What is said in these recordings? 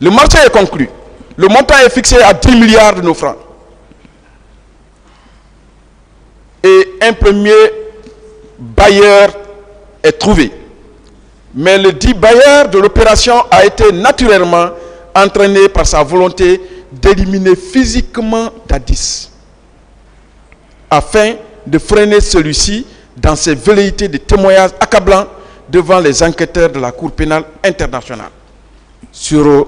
Le marché est conclu. Le montant est fixé à 10 milliards de nos francs. Et un premier bailleur est trouvé. Mais le dit bailleur de l'opération a été naturellement entraîné par sa volonté d'éliminer physiquement Dadis, afin de freiner celui-ci dans ses velléités de témoignages accablants devant les enquêteurs de la Cour pénale internationale sur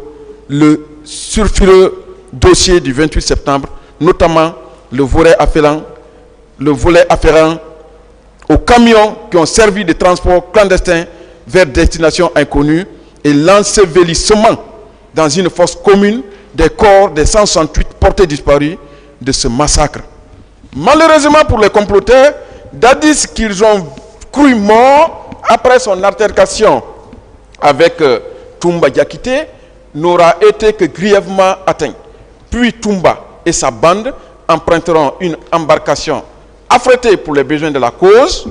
le sulfureux dossier du 28 septembre, notamment le volet afférent aux camions qui ont servi de transport clandestin vers destination inconnue et l'ensevelissement dans une fosse commune des corps des 168 portés disparus de ce massacre. Malheureusement pour les comploteurs, Dadis, qu'ils ont cru mort après son altercation avec Toumba Diakité, n'aura été que grièvement atteint. Puis Toumba et sa bande emprunteront une embarcation affrétée pour les besoins de la cause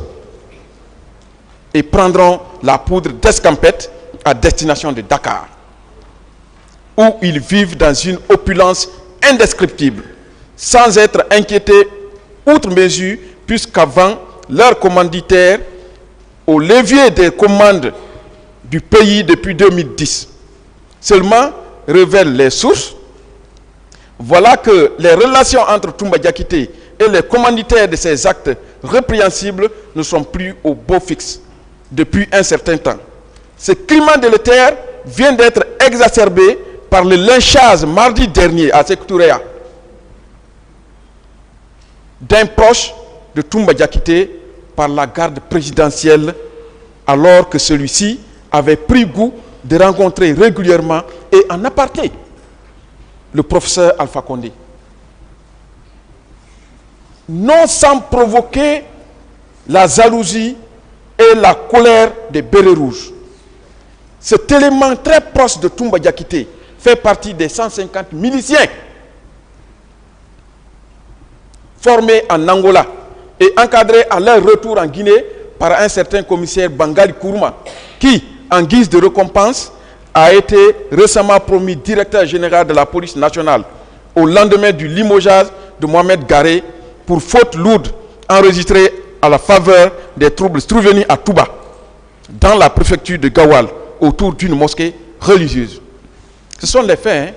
et prendront la poudre d'escampette à destination de Dakar, où ils vivent dans une opulence indescriptible, sans être inquiétés outre mesure, puisqu'avant leur commanditaire, au levier des commandes du pays depuis 2010, seulement révèlent les sources. Voilà que les relations entre Toumba Diakité et les commanditaires de ces actes répréhensibles ne sont plus au beau fixe depuis un certain temps. Ce climat délétère vient d'être exacerbé par le lynchage mardi dernier à Sékou Touré d'un proche de Toumba Diakité par la garde présidentielle, alors que celui-ci avait pris goût de rencontrer régulièrement et en aparté le professeur Alpha Condé. Non sans provoquer la jalousie et la colère des bérets rouges. Cet élément très proche de Toumba Diakité fait partie des 150 miliciens formés en Angola et encadrés à leur retour en Guinée par un certain commissaire Bangali Kourouma, qui, en guise de récompense, a été récemment promu directeur général de la police nationale au lendemain du limogeage de Mohamed Garé pour faute lourde enregistrée à la faveur des troubles survenus à Touba, dans la préfecture de Gawal, autour d'une mosquée religieuse. Ce sont les faits,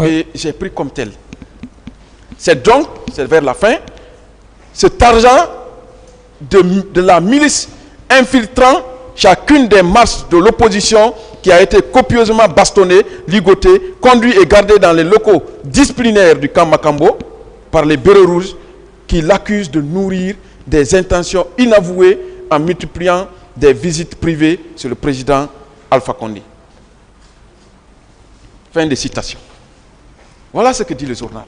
et j'ai pris comme tel. C'est donc, c'est vers la fin, cet argent de la milice infiltrant chacune des marches de l'opposition qui a été copieusement bastonné, ligoté, conduit et gardé dans les locaux disciplinaires du camp Makambo par les bérets rouges qui l'accusent de nourrir des intentions inavouées en multipliant des visites privées sur le président Alpha Condé. Fin de citation. Voilà ce que dit le journal.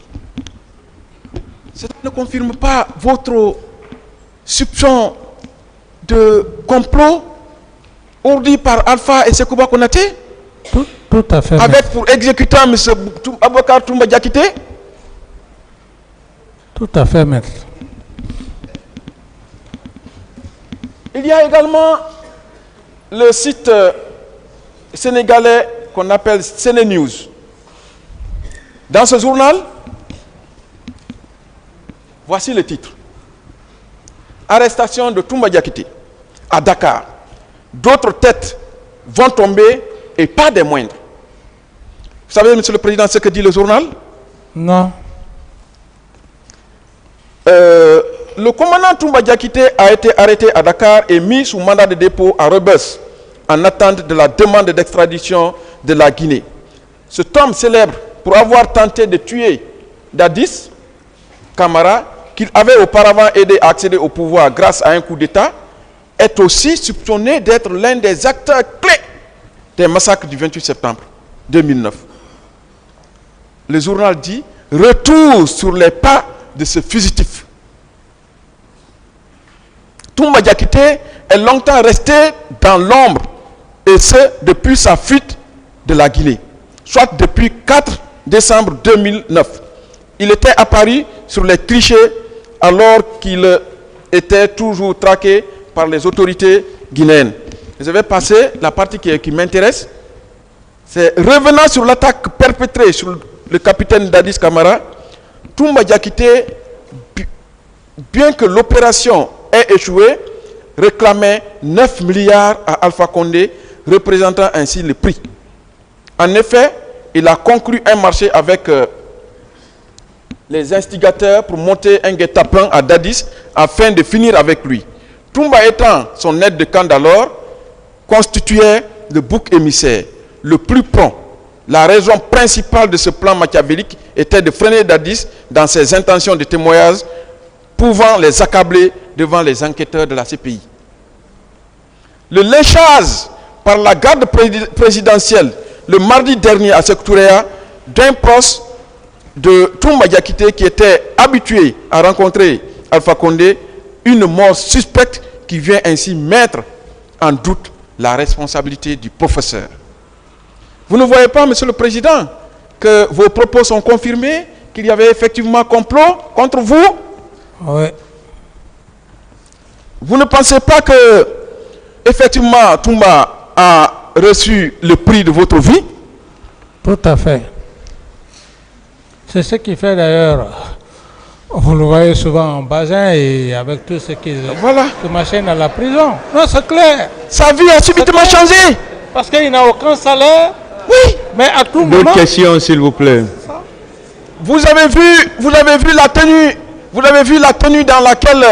Cela ne confirme pas votre soupçon de complot ourdi par Alpha et Sekouba Konaté, tout à fait, avec pour exécutant M. Aboubacar Toumba Diakité? Tout à fait, maître. Il y a également le site sénégalais qu'on appelle Sénénews. Dans ce journal, voici le titre. Arrestation de Toumba Diakité à Dakar. D'autres têtes vont tomber et pas des moindres. Vous savez, Monsieur le Président, ce que dit le journal? Non. Le commandant Toumba Diakité a été arrêté à Dakar et mis sous mandat de dépôt à Rebeuss en attente de la demande d'extradition de la Guinée. Cet homme célèbre pour avoir tenté de tuer Dadis Camara, qu'il avait auparavant aidé à accéder au pouvoir grâce à un coup d'État, est aussi soupçonné d'être l'un des acteurs clés des massacres du 28 septembre 2009. Le journal dit « Retour sur les pas de ce fugitif ». Toumba Diakité est longtemps resté dans l'ombre, et ce depuis sa fuite de la Guinée, soit depuis 4 décembre 2009. Il était apparu sur les clichés alors qu'il était toujours traqué par les autorités guinéennes. Je vais passer la partie qui m'intéresse. C'est revenant sur l'attaque perpétrée sur le capitaine Dadis Camara, Toumba Diakité, bien que l'opération ait échoué, réclamait 9 milliards à Alpha Condé, représentant ainsi le prix. En effet, il a conclu un marché avec les instigateurs pour monter un guet-apens à Dadis afin de finir avec lui. Toumba étant son aide de camp d'alors, constituait le bouc émissaire, le plus prompt. La raison principale de ce plan machiavélique était de freiner Dadis dans ses intentions de témoignage, pouvant les accabler devant les enquêteurs de la CPI. Le lynchage par la garde présidentielle le mardi dernier à Sékou-Touré d'un proche de Toumba Diakité qui était habitué à rencontrer Alpha Condé, une mort suspecte qui vient ainsi mettre en doute la responsabilité du professeur. Vous ne voyez pas, Monsieur le Président, que vos propos sont confirmés, qu'il y avait effectivement complot contre vous? Oui. Vous ne pensez pas que, effectivement, Toumba a reçu le prix de votre vie? Tout à fait. C'est ce qui fait d'ailleurs, vous le voyez souvent en basin et avec tout ce qui se machine à la prison. Non, c'est clair. Sa vie a subitement changé. Parce qu'il n'a aucun salaire. Oui. Mais à tout moment... D'autres questions, s'il vous plaît. Vous avez vu la tenue dans laquelle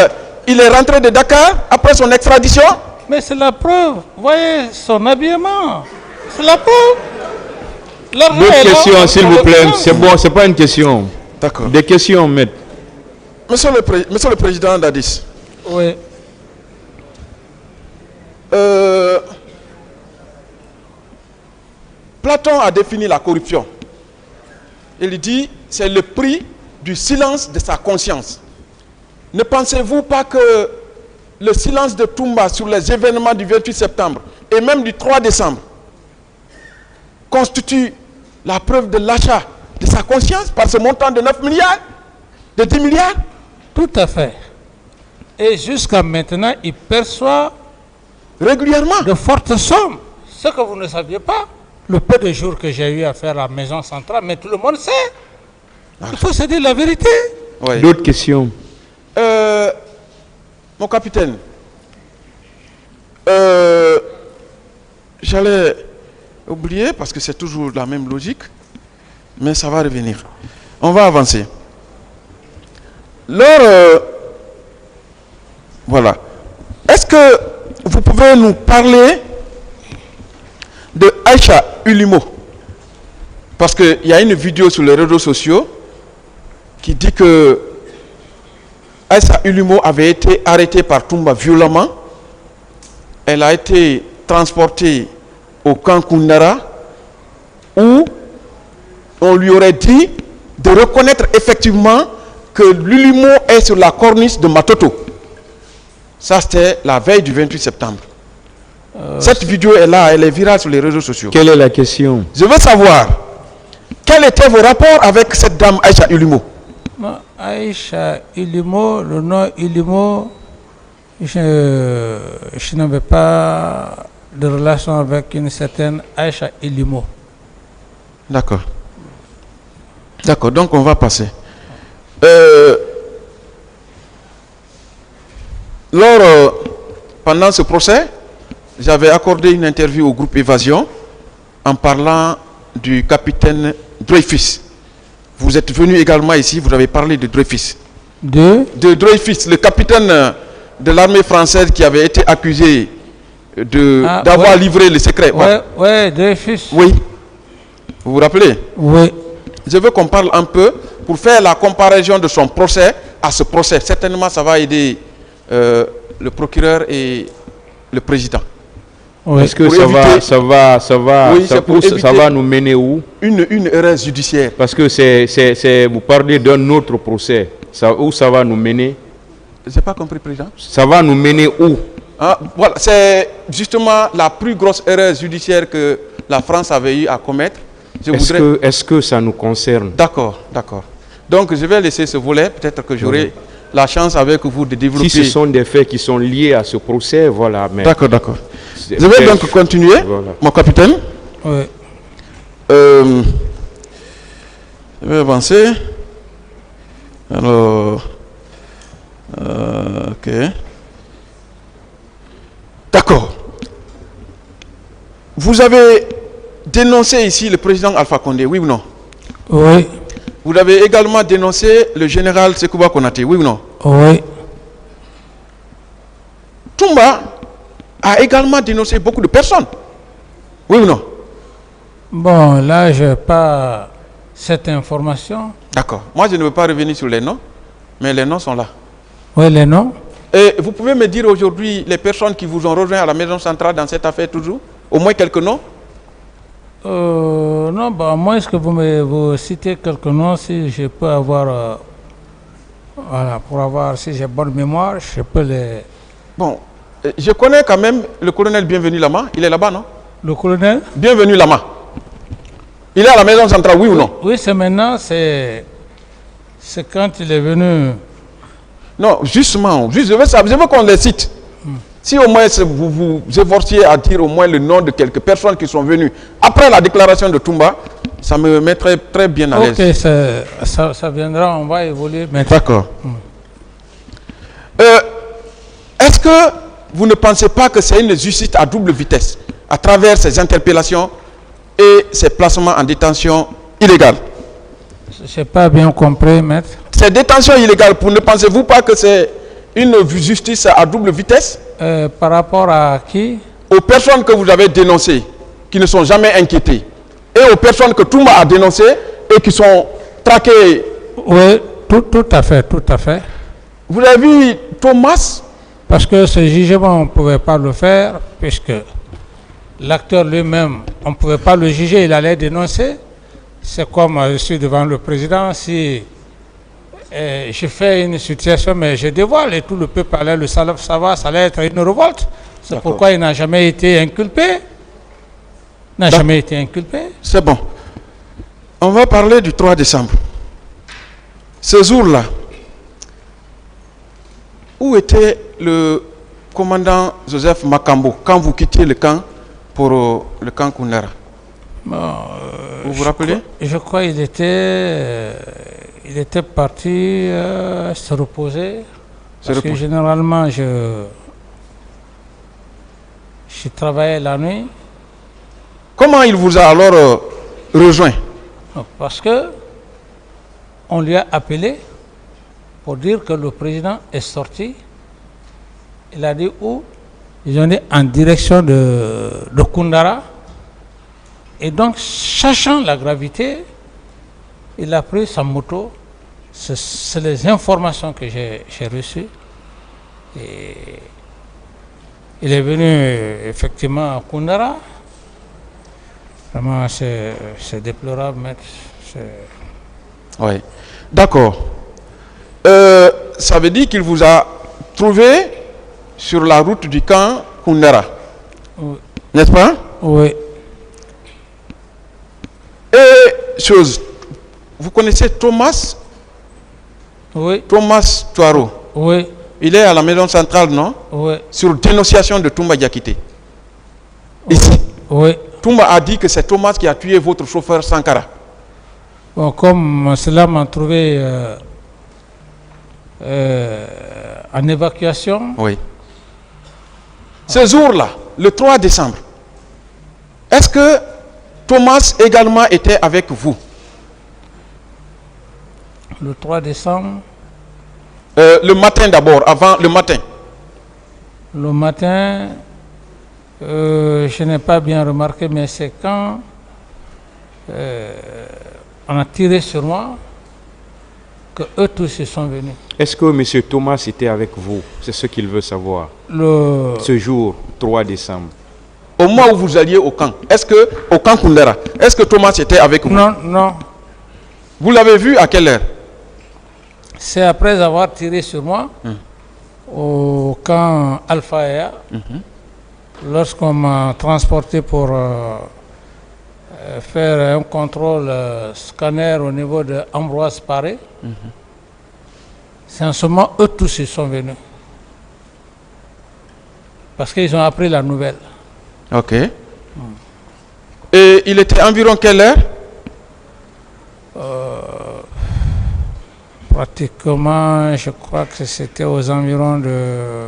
il est rentré de Dakar après son extradition? Mais c'est la preuve. Vous voyez son habillement. C'est la preuve. D'autres questions, s'il vous plaît. C'est bon, c'est pas une question. D'accord. Des questions, maître. Monsieur le Président Dadis. Oui. Platon a défini la corruption. Il dit, c'est le prix du silence de sa conscience. Ne pensez-vous pas que le silence de Toumba sur les événements du 28 septembre et même du 3 décembre constitue la preuve de l'achat de sa conscience par ce montant de 9 milliards, de 10 milliards? Tout à fait. Et jusqu'à maintenant, il perçoit régulièrement de fortes sommes. Ce que vous ne saviez pas. Le peu de jours que j'ai eu à faire à la maison centrale, mais tout le monde sait. Il faut se dire la vérité. Oui. D'autres questions? Mon capitaine, j'allais oublier parce que c'est toujours la même logique, mais ça va revenir. On va avancer. Voilà. Est-ce que vous pouvez nous parler de Aïcha Ulimo? Parce qu'il y a une vidéo sur les réseaux sociaux qui dit que Aïcha Ulimo avait été arrêtée par Toumba violemment. Elle a été transportée au camp Koundara où on lui aurait dit de reconnaître effectivement que l'Ulimo est sur la corniche de Matoto. Ça, c'était la veille du 28 septembre. Cette vidéo est là, elle est virale sur les réseaux sociaux. Quelle est la question? Je veux savoir, quels étaient vos rapports avec cette dame Aïcha Ulimo? Non, Aïcha Ulimo, le nom Ulimo, je n'avais pas de relation avec une certaine Aïcha Ulimo. D'accord. D'accord, donc on va passer. Pendant ce procès, j'avais accordé une interview au groupe Évasion en parlant du capitaine Dreyfus. Vous êtes venu également ici, vous avez parlé de Dreyfus. De Dreyfus, le capitaine de l'armée française qui avait été accusé d'avoir livré le secret. Oui, Dreyfus. Oui. Vous vous rappelez? Oui. Je veux qu'on parle un peu pour faire la comparaison de son procès à ce procès. Certainement, ça va aider le procureur et le président. Oui. Est-ce que ça va nous mener où? Une erreur judiciaire. Parce que vous parlez d'un autre procès. Où ça va nous mener? Je n'ai pas compris, président. Ça va nous mener où? Voilà, c'est justement la plus grosse erreur judiciaire que la France avait eu à commettre. Est-ce que ça nous concerne? D'accord. Donc je vais laisser ce volet. Peut-être que j'aurai la chance avec vous de développer. Si ce sont des faits qui sont liés à ce procès, voilà. D'accord. Je vais donc continuer, mon capitaine. Oui. Je vais avancer. Alors, ok. D'accord. Vous avez dénoncé ici le président Alpha Condé, oui ou non? Oui. Vous avez également dénoncé le général Sekouba Konaté, oui ou non? Oui. Toumba a également dénoncé beaucoup de personnes, oui ou non? Bon, là, je n'ai pas cette information. D'accord. Moi, je ne veux pas revenir sur les noms, mais les noms sont là. Oui, les noms. Et vous pouvez me dire aujourd'hui les personnes qui vous ont rejoint à la maison centrale dans cette affaire toujours? Au moins quelques noms? Non, bah, moi, est-ce que vous citez quelques noms, si je peux avoir... voilà, pour avoir, si j'ai bonne mémoire, je peux les... Bon, je connais quand même le colonel Bienvenu Lama, il est là-bas, non? Le colonel? Bienvenu Lama. Il est à la maison centrale, oui ou non? Oui, c'est maintenant, c'est quand il est venu... Non, justement, je veux qu'on les cite. Si au moins vous vous efforciez à dire au moins le nom de quelques personnes qui sont venues après la déclaration de Toumba, ça me mettrait très bien à l'aise. Ok, ça viendra, on va évoluer maintenant. D'accord. Est-ce que vous ne pensez pas que c'est une justice à double vitesse à travers ces interpellations et ces placements en détention illégale? Je n'ai pas bien compris, maître. Ces détentions illégales, ne pensez-vous pas que c'est une justice à double vitesse? Par rapport à qui? Aux personnes que vous avez dénoncées, qui ne sont jamais inquiétées, et aux personnes que Toumba a dénoncées et qui sont traquées. Oui, tout à fait, tout à fait. Vous avez vu Thomas? Parce que ce jugement, on ne pouvait pas le faire, puisque l'acteur lui-même, on ne pouvait pas le juger, il allait dénoncer. C'est comme je suis devant le président, si je fais une situation, mais je dévoile, et tout le peuple allait le savoir, ça allait être une révolte. C'est pourquoi il n'a jamais été inculpé. N'a jamais été inculpé. C'est bon. On va parler du 3 décembre. Ce jour-là, où était le commandant Joseph Makambo quand vous quittiez le camp pour le camp Kounara? Vous vous rappelez? Je crois qu'il était parti se reposer. Parce que généralement, je travaillais la nuit. Comment il vous a alors rejoint? Parce que on lui a appelé pour dire que le président est sorti. Il a dit où? Ils ont dit en direction de Koundara. Et donc, sachant la gravité, il a pris sa moto. C'est les informations que j'ai reçues. Et il est venu effectivement à Koundara. Vraiment, c'est déplorable, maître. Oui. D'accord. Ça veut dire qu'il vous a trouvé sur la route du camp Koundara. Oui. N'est-ce pas? Oui. Et chose, vous connaissez Thomas? Oui. Thomas Touaro. Oui. Il est à la maison centrale, non? Oui. Sur dénonciation de Toumba Diakité. Ici. Oui. Toumba a dit que c'est Thomas qui a tué votre chauffeur Sankara. Bon, comme cela m'a trouvé en évacuation. Oui. Ce jour-là, le 3 décembre, est-ce que Thomas également était avec vous? Le 3 décembre. Le matin d'abord, avant le matin. Le matin, je n'ai pas bien remarqué, mais c'est quand on a tiré sur moi que eux tous se sont venus. Est-ce que M. Thomas était avec vous? C'est ce qu'il veut savoir. Ce jour, 3 décembre. Au moment où vous alliez au camp, au camp Koundara, est-ce que Thomas était avec vous? Non, non. Vous l'avez vu à quelle heure? C'est après avoir tiré sur moi au camp Alpha Ea, lorsqu'on m'a transporté pour faire un contrôle scanner au niveau de Ambroise Paré. C'est en ce moment, eux tous ils sont venus. Parce qu'ils ont appris la nouvelle. Ok. Et il était environ quelle heure? Pratiquement, je crois que c'était aux environs de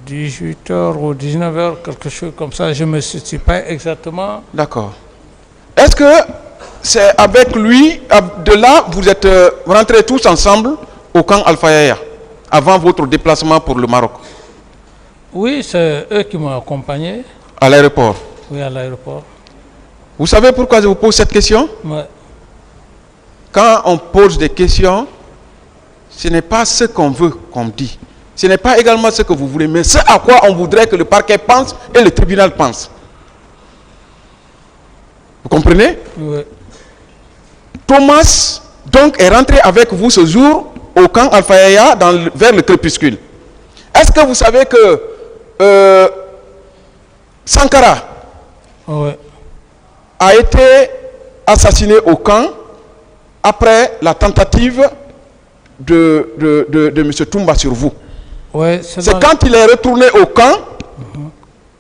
18h ou 19h, quelque chose comme ça. Je ne me situe pas exactement. D'accord. Est-ce que c'est avec lui, de là, vous êtes rentrés tous ensemble au camp Alpha Yaya, avant votre déplacement pour le Maroc? Oui, c'est eux qui m'ont accompagné. À l'aéroport? Oui, à l'aéroport. Vous savez pourquoi je vous pose cette question? Ouais. Quand on pose des questions, ce n'est pas ce qu'on veut qu'on dit. Ce n'est pas également ce que vous voulez, mais ce à quoi on voudrait que le parquet pense et le tribunal pense. Vous comprenez? Oui. Thomas, donc, est rentré avec vous ce jour au camp Alpha Yaya vers le crépuscule. Est-ce que vous savez que Sankara a été assassiné au camp après la tentative de M. Toumba sur vous? Ouais, c'est quand il est retourné au camp,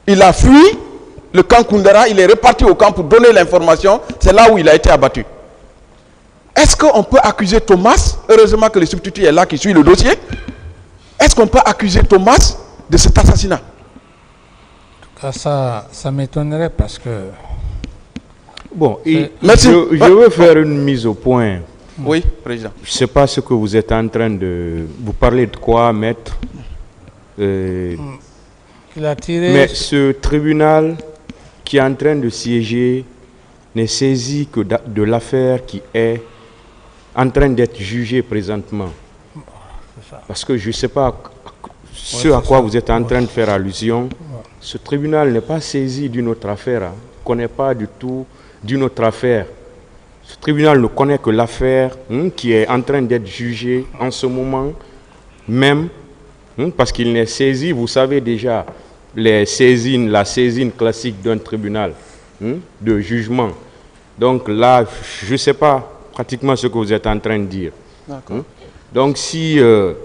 il a fui le camp Koundara, il est reparti au camp pour donner l'information, c'est là où il a été abattu. Est-ce qu'on peut accuser Thomas, heureusement que le substitut est là qui suit le dossier, est-ce qu'on peut accuser Thomas de cet assassinat? En tout cas, ça m'étonnerait parce que... Bon, je veux faire une mise au point. Oui, président. Je ne sais pas ce que vous êtes en train de... Vous parlez de quoi, maître? Il a tiré... Mais ce tribunal qui est en train de siéger n'est saisi que de l'affaire qui est en train d'être jugée présentement. Parce que je ne sais pas ce à quoi vous êtes en train de faire allusion. Ce tribunal n'est pas saisi d'une autre affaire. Hein. Ne connaît pas du tout d'une autre affaire. Ce tribunal ne connaît que l'affaire qui est en train d'être jugée en ce moment même, parce qu'il n'est saisi, vous savez déjà, la saisine classique d'un tribunal de jugement. Donc là, je ne sais pas pratiquement ce que vous êtes en train de dire. Donc si vous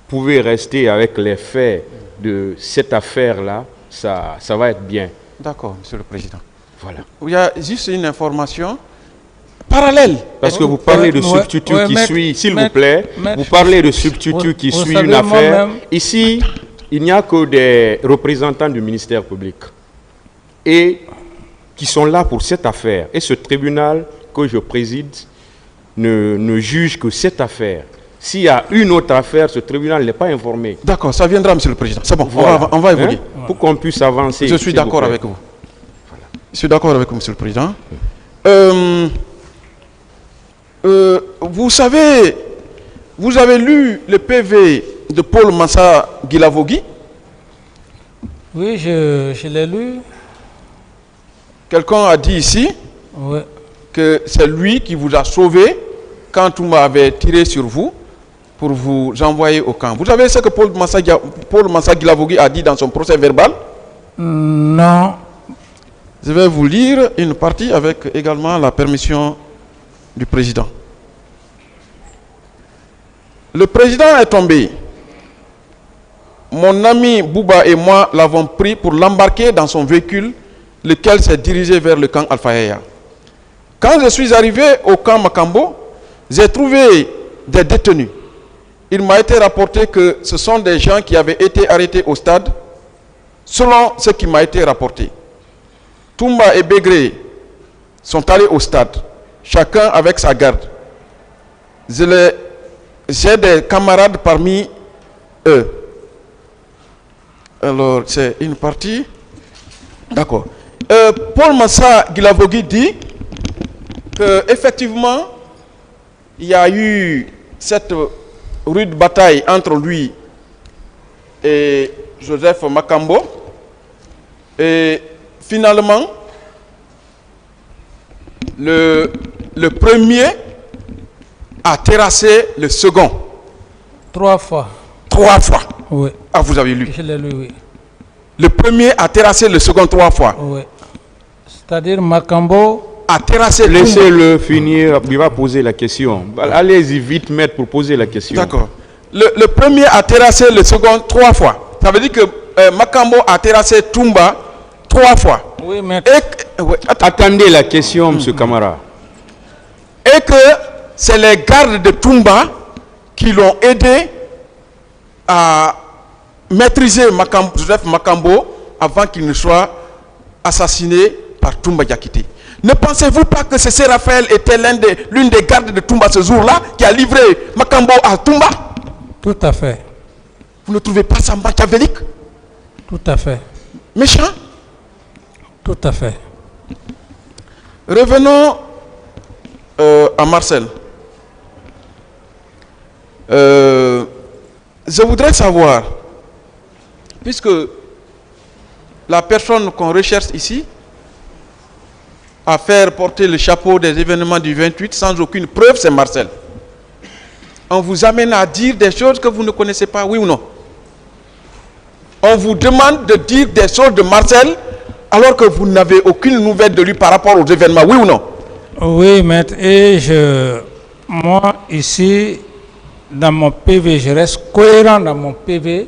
pouvez rester avec les faits de cette affaire-là, ça va être bien. D'accord, Monsieur le Président. Voilà. Il y a juste une information parallèle. Parce que vous parlez de substitut qui suit, s'il vous plaît, vous parlez de substitut qui suit une affaire. Ici, il n'y a que des représentants du ministère public et qui sont là pour cette affaire. Et ce tribunal que je préside ne juge que cette affaire. S'il y a une autre affaire, ce tribunal n'est pas informé. D'accord, ça viendra, Monsieur le Président. C'est bon, voilà. on va évoluer. Pour qu'on puisse avancer. Je suis d'accord avec vous. Voilà. Je suis d'accord avec vous, Monsieur le Président. Vous savez, vous avez lu le PV de Paul Massa Guilavogui? Oui, je l'ai lu. Quelqu'un a dit ici que c'est lui qui vous a sauvé quand Toumba avait tiré sur vous pour vous envoyer au camp. Vous savez ce que Paul Massa Guilavogui a dit dans son procès verbal? Non. Je vais vous lire une partie avec également la permission du président. Le président est tombé. Mon ami Bouba et moi l'avons pris pour l'embarquer dans son véhicule, lequel s'est dirigé vers le camp Alpha Yaya. Quand je suis arrivé au camp Makambo, j'ai trouvé des détenus. Il m'a été rapporté que ce sont des gens qui avaient été arrêtés au stade, selon ce qui m'a été rapporté. Toumba et Begré sont allés au stade, chacun avec sa garde. J'ai des camarades parmi eux. Alors, c'est une partie. D'accord. Paul Massa Guilavogui dit qu'effectivement, il y a eu cette rude bataille entre lui et Joseph Makambo. Et finalement, le premier a terrassé le second. 3 fois. 3 fois. Oui. Ah, vous avez lu? Je l'ai lu, oui. Le premier a terrassé le second 3 fois. Oui. C'est-à-dire Makambo a terrassé. Laissez-le finir, il va poser la question. Allez-y vite, maître, pour poser la question. D'accord. Le premier a terrassé le second 3 fois. Ça veut dire que Makambo a terrassé Toumba 3 fois. Oui, maître. Ouais, attendez la question, M. Camara. Et que c'est les gardes de Toumba qui l'ont aidé à maîtriser Joseph Makambo avant qu'il ne soit assassiné par Toumba Diakité. Ne pensez-vous pas que ce Raphaël était l'une des gardes de Toumba ce jour-là qui a livré Makambo à Toumba? Tout à fait. Vous ne trouvez pas ça machiavélique? Tout à fait. Méchant? Tout à fait. Revenons à Marcel. Je voudrais savoir, puisque la personne qu'on recherche ici à faire porter le chapeau des événements du 28 sans aucune preuve, c'est Marcel. On vous amène à dire des choses que vous ne connaissez pas, oui ou non? On vous demande de dire des choses de Marcel alors que vous n'avez aucune nouvelle de lui par rapport aux événements, oui ou non? Oui, maître, et moi ici, dans mon PV, je reste cohérent dans mon PV,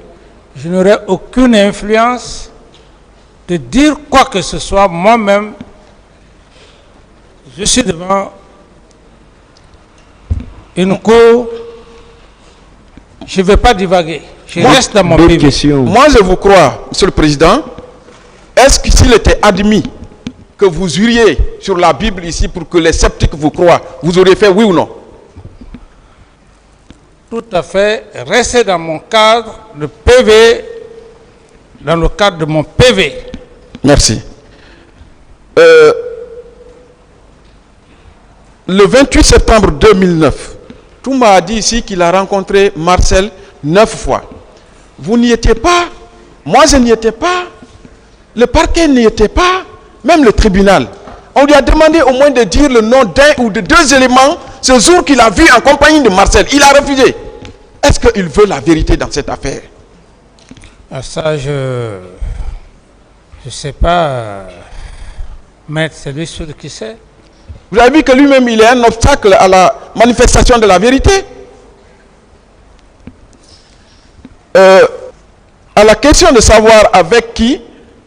je n'aurai aucune influence de dire quoi que ce soit moi-même. Je suis devant une cour, je ne vais pas divaguer, je reste dans mon PV. Moi je vous crois, Monsieur le Président, est-ce que s'il était admis que vous juriez sur la Bible ici pour que les sceptiques vous croient, vous auriez fait oui ou non? Tout à fait, rester dans mon cadre de PV, dans le cadre de mon PV. Merci. Le 28 septembre 2009, Toumba a dit ici qu'il a rencontré Marcel 9 fois. Vous n'y étiez pas, moi je n'y étais pas, le parquet n'y était pas, même le tribunal. On lui a demandé au moins de dire le nom d'un ou de deux éléments ce jour qu'il a vu en compagnie de Marcel. Il a refusé. Est-ce qu'il veut la vérité dans cette affaire? Ça, je ne sais pas, maître, c'est lui seul qui sait. Vous avez vu que lui-même, il est un obstacle à la manifestation de la vérité. À la question de savoir avec qui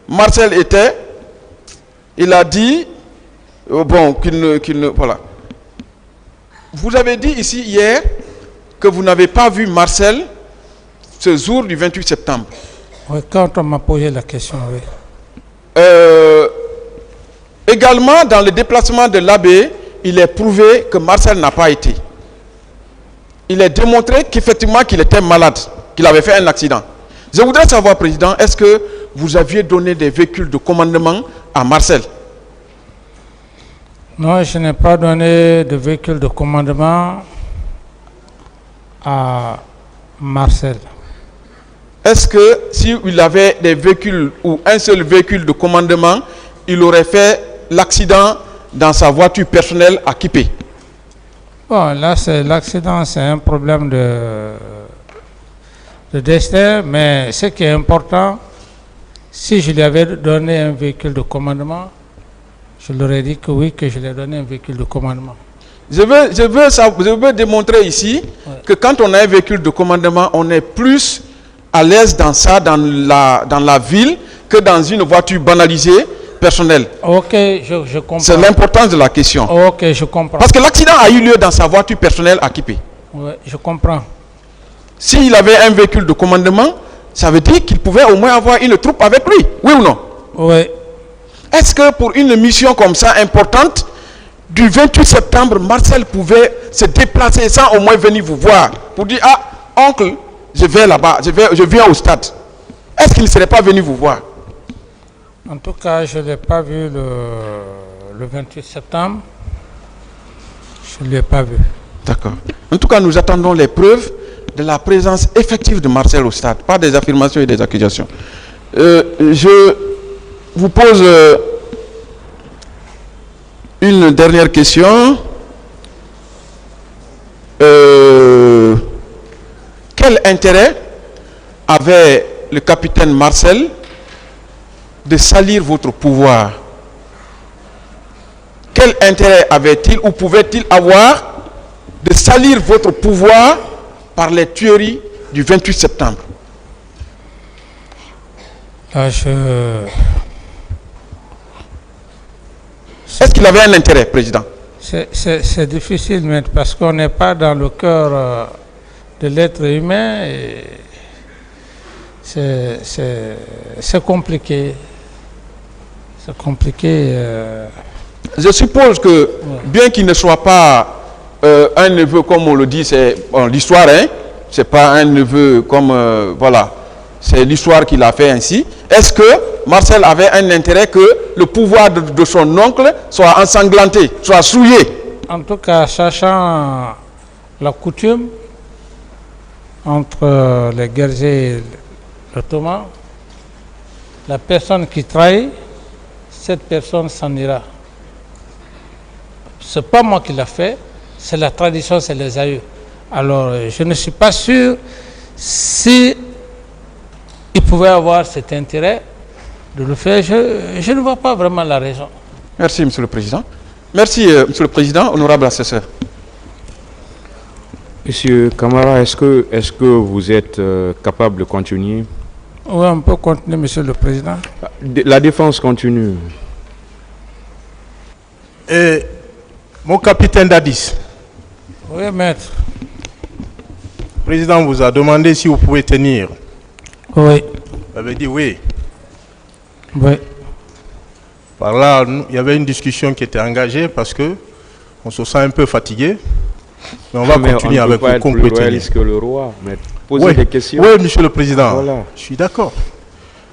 Marcel était, il a dit, bon, voilà. Vous avez dit ici hier que vous n'avez pas vu Marcel ce jour du 28 septembre. Oui, quand on m'a posé la question, oui. Également, dans le déplacement de l'abbé, il est prouvé que Marcel n'a pas été. Il est démontré qu'effectivement qu'il était malade, qu'il avait fait un accident. Je voudrais savoir, Président, est-ce que vous aviez donné des véhicules de commandement à Marcel? Non, je n'ai pas donné de véhicule de commandement à Marcel. Est-ce que s'il avait des véhicules ou un seul véhicule de commandement, il aurait fait l'accident dans sa voiture personnelle à Kipé? Bon, là, l'accident, c'est un problème de destin, mais ce qui est important, si je lui avais donné un véhicule de commandement, je leur ai dit que oui, que je lui ai donné un véhicule de commandement. Je veux démontrer ici que quand on a un véhicule de commandement, on est plus à l'aise dans ça, dans la ville, que dans une voiture banalisée, personnelle. Ok, je comprends. C'est l'importance de la question. Ok, je comprends. Parce que l'accident a eu lieu dans sa voiture personnelle à Kipé. Oui, je comprends. S'il avait un véhicule de commandement, ça veut dire qu'il pouvait au moins avoir une troupe avec lui. Oui ou non? Oui. Est-ce que pour une mission comme ça importante, du 28 septembre, Marcel pouvait se déplacer sans au moins venir vous voir pour dire, ah, oncle, je vais là-bas, je viens au stade. Est-ce qu'il ne serait pas venu vous voir? En tout cas, je ne l'ai pas vu le 28 septembre. Je ne l'ai pas vu. D'accord. En tout cas, nous attendons les preuves de la présence effective de Marcel au stade, pas des affirmations et des accusations. Je vous pose une dernière question. Quel intérêt avait le capitaine Marcel de salir votre pouvoir? Quel intérêt avait-il ou pouvait-il avoir de salir votre pouvoir par les tueries du 28 septembre? Là, Est-ce qu'il avait un intérêt, Président? C'est difficile, mais parce qu'on n'est pas dans le cœur de l'être humain. C'est compliqué. C'est compliqué. Je suppose que, bien qu'il ne soit pas un neveu, comme on le dit, c'est l'histoire, hein? C'est pas un neveu comme, voilà, c'est l'histoire qu'il a fait ainsi. Est-ce que Marcel avait un intérêt que le pouvoir de son oncle soit ensanglanté, soit souillé? En tout cas, sachant la coutume entre les guerriers et l'Ottoman, la personne qui trahit, cette personne s'en ira. Ce n'est pas moi qui l'ai fait, c'est la tradition, c'est les aïeux. Alors, je ne suis pas sûr si il pouvait avoir cet intérêt de le faire. Je ne vois pas vraiment la raison. Merci, Monsieur le Président. Merci, Monsieur le Président, honorable assesseur. Monsieur Camara, est-ce que vous êtes capable de continuer? Oui, on peut continuer, Monsieur le Président. La défense continue. Et mon capitaine Dadis. Oui, maître. Le président vous a demandé si vous pouvez tenir. Oui. Vous avez dit oui. Oui. Par là, il y avait une discussion qui était engagée parce que on se sent un peu fatigué. Mais on va continuer avec vous. On ne peut pas être plus que le roi, mais poser des questions. Oui, Monsieur le Président. Voilà. Je suis d'accord.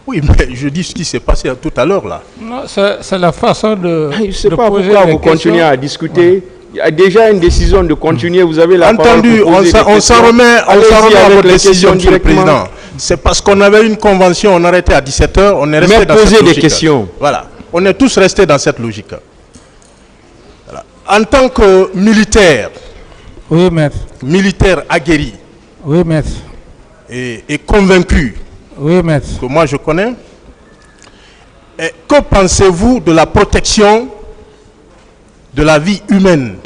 Oui, mais je dis ce qui s'est passé tout à l'heure là. Non, c'est la façon de. Je ne sais de pas poser pourquoi les vous questions. continuez à discuter. Ouais. Il y a déjà une décision de continuer. Vous avez la entendu, on s'en remet à votre décision, Monsieur le Président. C'est parce qu'on avait une convention, on arrêtait à 17h, on est resté dans cette logique. Poser des questions. Voilà. On est tous restés dans cette logique. Voilà. En tant que militaire, oui, maître. Militaire aguerri. Oui, maître. Et convaincu. Oui, maître. Que moi je connais. Et que pensez-vous de la protection de la vie humaine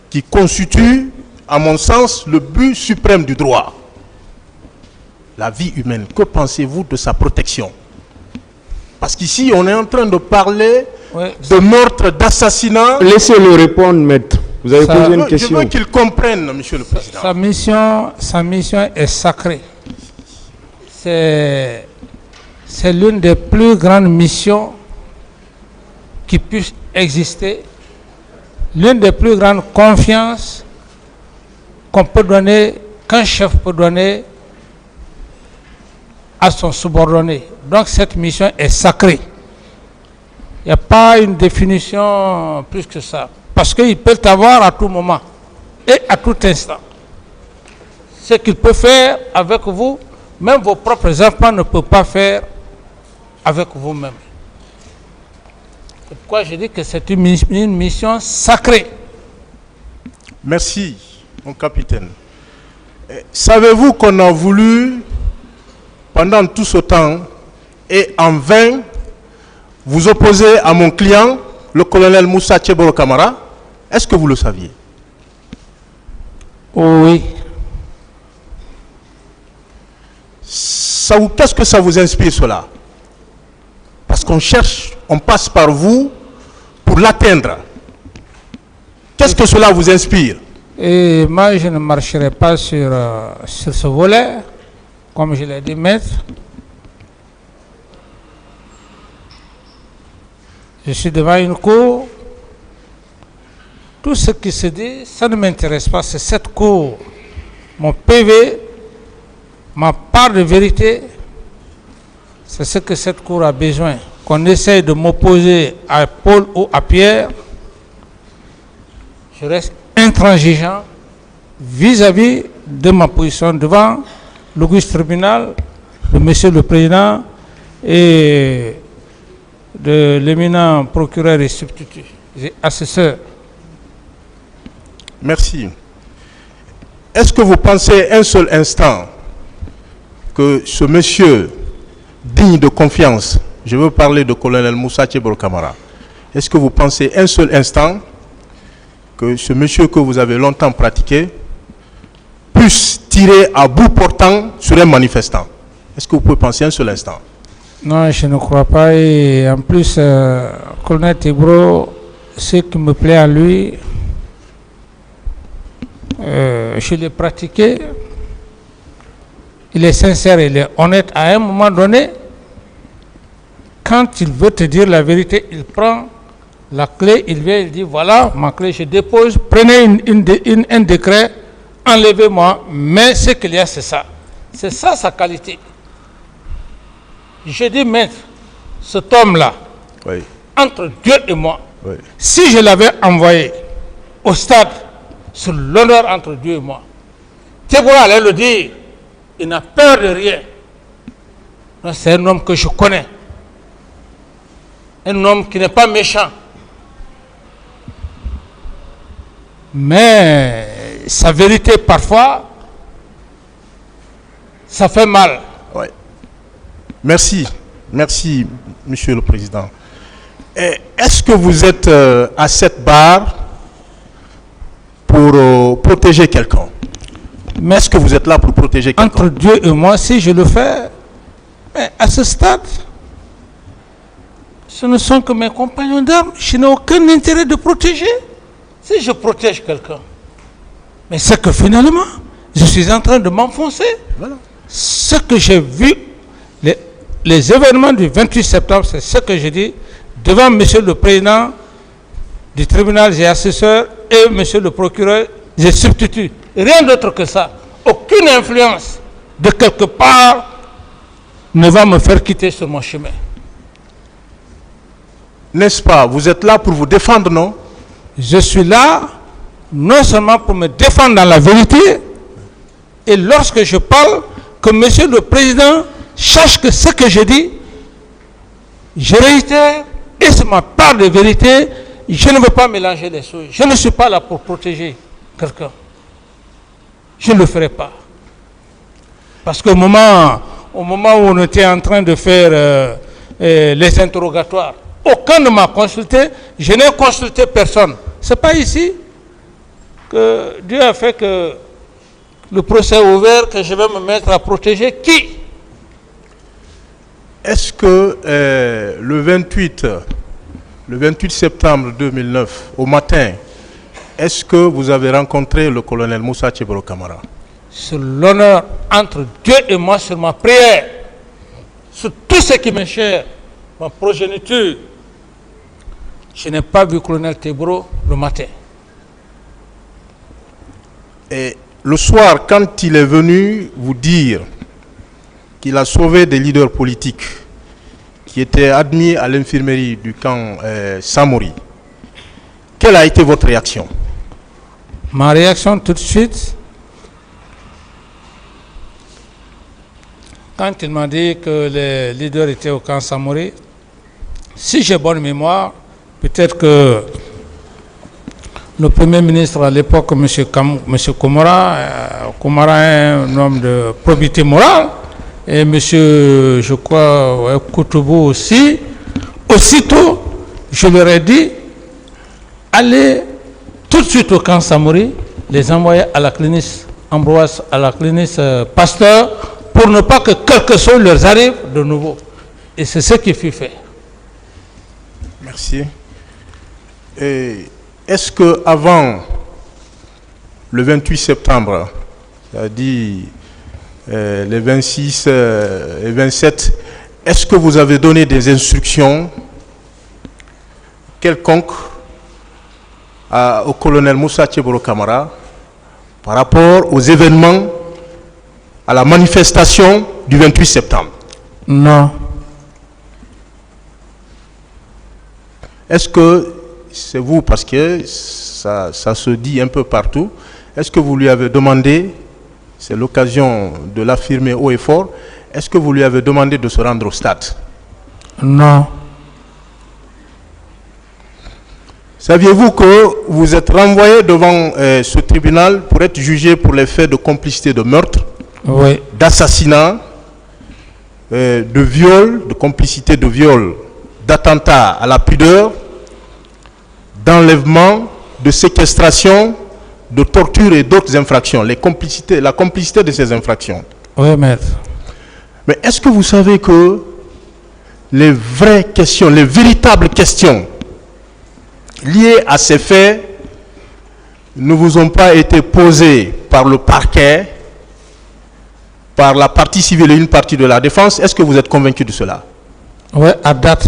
qui constitue, à mon sens, le but suprême du droit? La vie humaine, que pensez-vous de sa protection? Parce qu'ici, on est en train de parler de meurtre, d'assassinat. Laissez-le répondre, maître. Vous avez posé une question. Je veux qu'il comprenne, Monsieur le Président. Sa mission est sacrée. C'est l'une des plus grandes missions qui puisse exister, l'une des plus grandes confiances qu'on peut donner, qu'un chef peut donner à son subordonné. Donc cette mission est sacrée. Il n'y a pas une définition plus que ça. Parce qu'il peut avoir à tout moment et à tout instant. Ce qu'il peut faire avec vous, même vos propres enfants ne peuvent pas faire avec vous-même. C'est pourquoi je dis que c'est une mission sacrée. Merci, mon capitaine. Savez-vous qu'on a voulu, pendant tout ce temps, et en vain, vous opposer à mon client, le colonel Moussa Tchebolo Camara? Est-ce que vous le saviez? Oui. Qu'est-ce que ça vous inspire cela? Parce qu'on cherche, on passe par vous pour l'atteindre. Qu'est-ce que cela vous inspire? Et moi, je ne marcherai pas sur ce volet, comme je l'ai dit, maître. Je suis devant une cour. Tout ce qui se dit, ça ne m'intéresse pas. C'est cette cour. Mon PV, ma part de vérité, c'est ce que cette cour a besoin. Qu'on essaye de m'opposer à Paul ou à Pierre, je reste intransigeant vis-à-vis de ma position devant l'auguste tribunal de Monsieur le Président et de l'éminent procureur et substitut, assesseur. Merci. Est-ce que vous pensez un seul instant que ce monsieur digne de confiance, je veux parler de colonel Moussa Tchebolo Camara, est-ce que vous pensez un seul instant que ce monsieur que vous avez longtemps pratiqué puisse tirer à bout portant sur un manifestant? Est-ce que vous pouvez penser un seul instant? Non, je ne crois pas. Et en plus, Colonel Tibro, ce qui me plaît à lui, je l'ai pratiqué. Il est sincère, il est honnête. À un moment donné, quand il veut te dire la vérité, il prend la clé, il vient, il dit voilà ma clé, je dépose, prenez un décret, enlevez-moi, mais ce qu'il y a, c'est ça. C'est ça sa qualité. Je dis, maître, cet homme-là, Oui. entre Dieu et moi, Oui. si je l'avais envoyé au stade sur l'honneur entre Dieu et moi, Tibro allait le dire, il n'a peur de rien. C'est un homme que je connais. Un homme qui n'est pas méchant. Mais sa vérité, parfois, ça fait mal. Oui. Merci. Merci, Monsieur le Président. Est-ce que vous êtes à cette barre pour protéger quelqu'un? Mais est-ce que vous êtes là pour protéger quelqu'un? Entre Dieu et moi, si je le fais, mais à ce stade, ce ne sont que mes compagnons d'armes. Je n'ai aucun intérêt de protéger. Si je protège quelqu'un, mais c'est que finalement, je suis en train de m'enfoncer. Voilà. Ce que j'ai vu, les événements du 28 septembre, c'est ce que je dis devant Monsieur le Président du tribunal, j'ai assesseur, et Monsieur le procureur, j'ai substitut. Rien d'autre que ça. Aucune influence de quelque part ne va me faire quitter sur mon chemin. N'est-ce pas? Vous êtes là pour vous défendre, non? Je suis là non seulement pour me défendre dans la vérité, et lorsque je parle, que Monsieur le Président sache que ce que je dis, je réitère, et c'est ma part de vérité, je ne veux pas mélanger les choses. Je ne suis pas là pour protéger quelqu'un. Je ne le ferai pas. Parce qu'au moment où on était en train de faire les interrogatoires, aucun ne m'a consulté, je n'ai consulté personne. Ce n'est pas ici que Dieu a fait que le procès est ouvert, que je vais me mettre à protéger qui? Est-ce que le 28 septembre 2009, au matin, est-ce que vous avez rencontré le colonel Moussa Tchiboro Camara? Sur l'honneur entre Dieu et moi, sur ma prière, sur tout ce qui m'est cher, ma progéniture, je n'ai pas vu le colonel Tibro le matin. Et le soir, quand il est venu vous dire qu'il a sauvé des leaders politiques qui étaient admis à l'infirmerie du camp Samori, quelle a été votre réaction? Ma réaction tout de suite, quand il m'a dit que les leaders étaient au camp Samori, si j'ai bonne mémoire, peut-être que le Premier ministre à l'époque, M. Komara, est un homme de probité morale, et M. je crois, Koutoubou aussi. Aussitôt, je leur ai dit, allez tout de suite au camp Samori, les envoyer à la clinique Ambroise, à la clinique Pasteur, pour ne pas que quelque chose leur arrive de nouveau. Et c'est ce qui fut fait. Merci. Et est-ce que avant le 28 septembre, c'est-à-dire les 26 et 27, est-ce que vous avez donné des instructions quelconques au colonel Moussa Tchiboro Camara par rapport aux événements, à la manifestation du 28 septembre? Non. Est-ce que c'est vous, parce que ça se dit un peu partout, est-ce que vous lui avez demandé, c'est l'occasion de l'affirmer haut et fort, est-ce que vous lui avez demandé de se rendre au stade? Non. Saviez-vous que vous êtes renvoyé devant ce tribunal pour être jugé pour les faits de complicité de meurtre, oui, d'assassinat, de viol, de complicité de viol, d'attentat à la pudeur, d'enlèvement, de séquestration, de torture et d'autres infractions, la complicité de ces infractions? Oui, maître. Mais est-ce que vous savez que les vraies questions, les véritables questions liées à ces faits ne vous ont pas été posées par le parquet, par la partie civile et une partie de la défense, est-ce que vous êtes convaincu de cela? Oui, à date,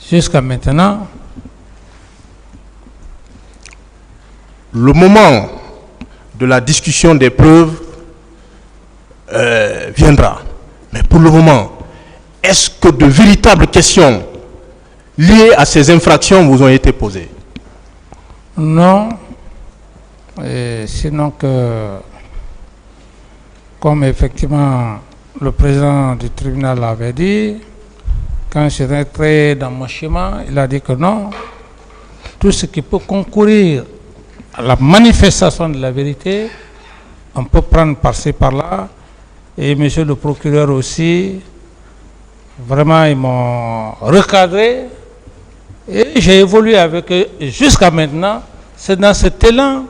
jusqu'à maintenant. Le moment de la discussion des preuves viendra. Mais pour le moment, est-ce que de véritables questions liées à ces infractions vous ont été posées? Non. Et sinon que, comme effectivement le président du tribunal l'avait dit, quand je rentrais dans mon chemin, il a dit que non, tout ce qui peut concourir à la manifestation de la vérité, on peut prendre par-ci par-là. Et monsieur le procureur aussi, vraiment ils m'ont recadré et j'ai évolué avec eux jusqu'à maintenant. C'est dans cet élan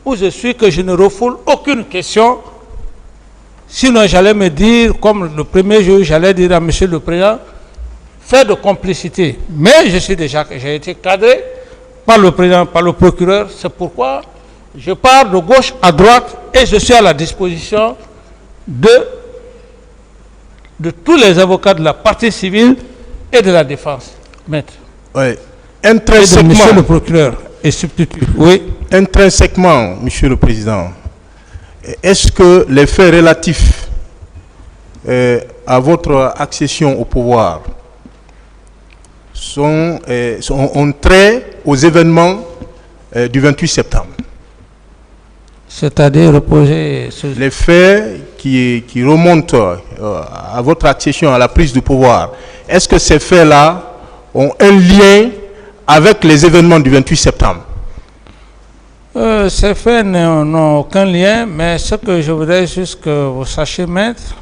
où je suis que je ne refoule aucune question. Sinon j'allais me dire, comme le premier jour, j'allais dire à monsieur le président, faire de complicité. Mais j'ai été cadré par le président, par le procureur. C'est pourquoi je pars de gauche à droite et je suis à la disposition de tous les avocats de la partie civile et de la défense. Maître. Oui. Intrinsèquement. Monsieur le procureur et substitut. Oui. Intrinsèquement, monsieur le président, est-ce que les faits relatifs à votre accession au pouvoir ont trait aux événements du 28 septembre? C'est-à-dire reposer sur... Les faits qui remontent à votre accession à la prise du pouvoir, est-ce que ces faits-là ont un lien avec les événements du 28 septembre? Ces faits n'ont aucun lien, mais ce que je voudrais juste que vous sachiez, maître,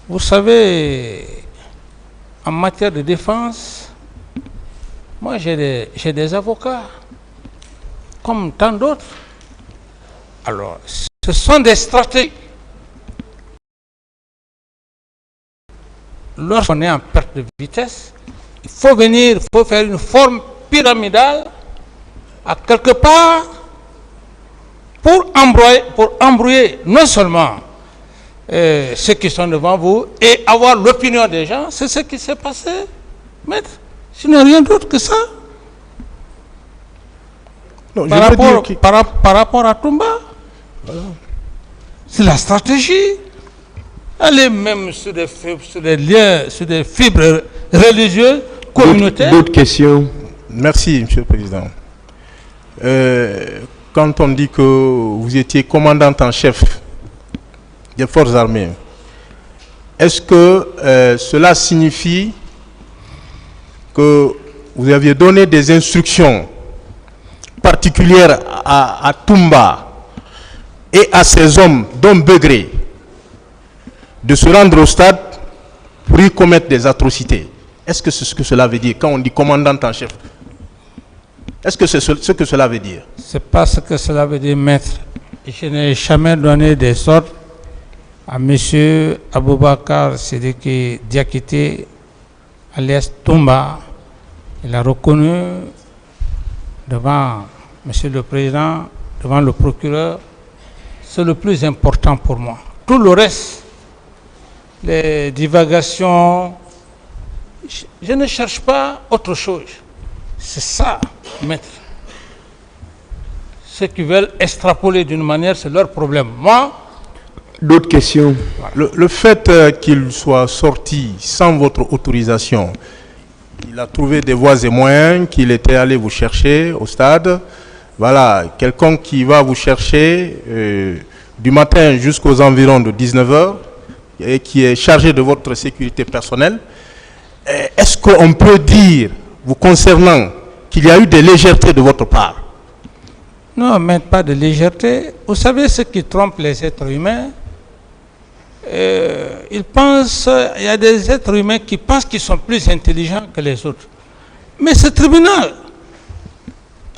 vous savez, en matière de défense, moi j'ai des avocats, comme tant d'autres. Alors, ce sont des stratégies. Lorsqu'on est en perte de vitesse, il faut faire une forme pyramidale à quelque part pour embrouiller non seulement ceux qui sont devant vous et avoir l'opinion des gens. C'est ce qui s'est passé, maître. Sinon, rien d'autre que ça. Non, par rapport à Toumba, voilà. C'est la stratégie. Elle est même sur des liens, sur des fibres religieuses, communautaires. D'autres questions? Merci, monsieur le président. Quand on dit que vous étiez commandant en chef des forces armées, est-ce que cela signifie que vous aviez donné des instructions particulières à Toumba et à ses hommes d'hommes Begré de se rendre au stade pour y commettre des atrocités? Est-ce que c'est ce que cela veut dire quand on dit commandant en chef? Est-ce que c'est ce que cela veut dire? C'est pas ce que cela veut dire, maître. Je n'ai jamais donné des ordres à M. Aboubakar Sidiki Diakité, alias Toumba. Il a reconnu devant M. le Président, devant le procureur. C'est le plus important pour moi. Tout le reste, les divagations, je ne cherche pas autre chose. C'est ça, maître. Ceux qui veulent extrapoler d'une manière, c'est leur problème. Moi... D'autres questions? Le fait qu'il soit sorti sans votre autorisation, il a trouvé des voies et moyens, qu'il était allé vous chercher au stade. Voilà, quelqu'un qui va vous chercher du matin jusqu'aux environs de 19h et qui est chargé de votre sécurité personnelle. Est-ce qu'on peut dire, vous concernant, qu'il y a eu des légèretés de votre part? Non, mais pas de légèreté. Vous savez ce qui trompe les êtres humains? Ils pensent, il y a des êtres humains qui pensent qu'ils sont plus intelligents que les autres. Mais ce tribunal,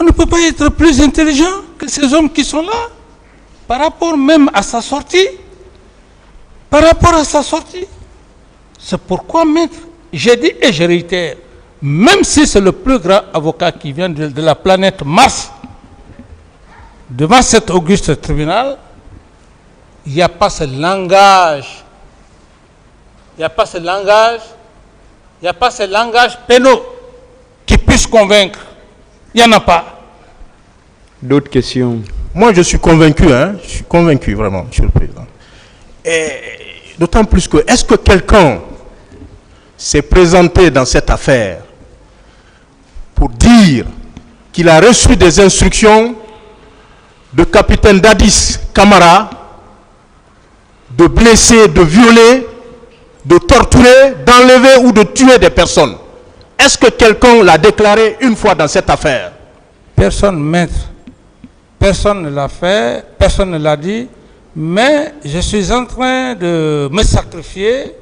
on ne peut pas être plus intelligent que ces hommes qui sont là, par rapport même à sa sortie. Par rapport à sa sortie. C'est pourquoi, maître, j'ai dit et je réitère, même si c'est le plus grand avocat qui vient de la planète Mars, devant cet auguste tribunal, il n'y a pas ce langage. Il n'y a pas ce langage. Il n'y a pas ce langage pénal qui puisse convaincre. Il n'y en a pas. D'autres questions? Moi, je suis convaincu, hein. Je suis convaincu, vraiment, Monsieur le Président. Et d'autant plus que, est-ce que quelqu'un s'est présenté dans cette affaire pour dire qu'il a reçu des instructions de capitaine Dadis Camara de blesser, de violer, de torturer, d'enlever ou de tuer des personnes? Est-ce que quelqu'un l'a déclaré une fois dans cette affaire? Personne, maître. Personne ne l'a fait, personne ne l'a dit, mais je suis en train de me sacrifier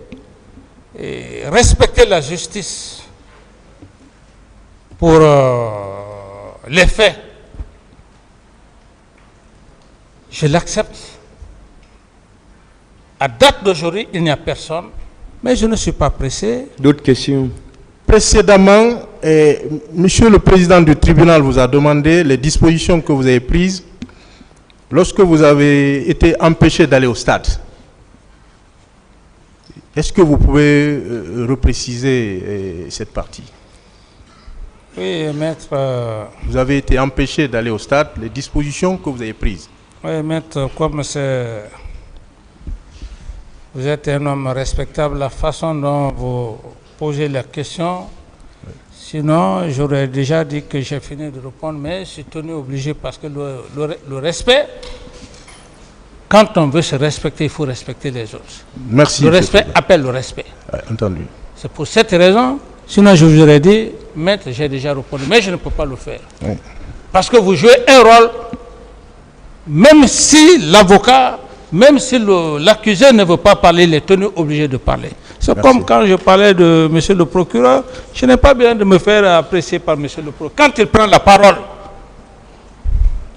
et respecter la justice pour les faits. Je l'accepte. À date d'aujourd'hui, il n'y a personne, mais je ne suis pas pressé. D'autres questions? Précédemment, Monsieur le Président du tribunal vous a demandé les dispositions que vous avez prises lorsque vous avez été empêché d'aller au stade. Est-ce que vous pouvez repréciser cette partie? Oui, maître. Vous avez été empêché d'aller au stade, les dispositions que vous avez prises. Oui, maître, comme vous êtes un homme respectable, la façon dont vous posez la question, sinon j'aurais déjà dit que j'ai fini de répondre, mais je suis tenu obligé parce que le respect, quand on veut se respecter, il faut respecter les autres. Merci. Le respect appelle le respect. Entendu. C'est pour cette raison, sinon je vous aurais dit, maître, j'ai déjà répondu, mais je ne peux pas le faire. Oui. Parce que vous jouez un rôle, même si l'avocat, même si l'accusé ne veut pas parler, il est tenu obligé de parler. C'est comme quand je parlais de monsieur le procureur, je n'ai pas besoin de me faire apprécier par monsieur le procureur. Quand il prend la parole,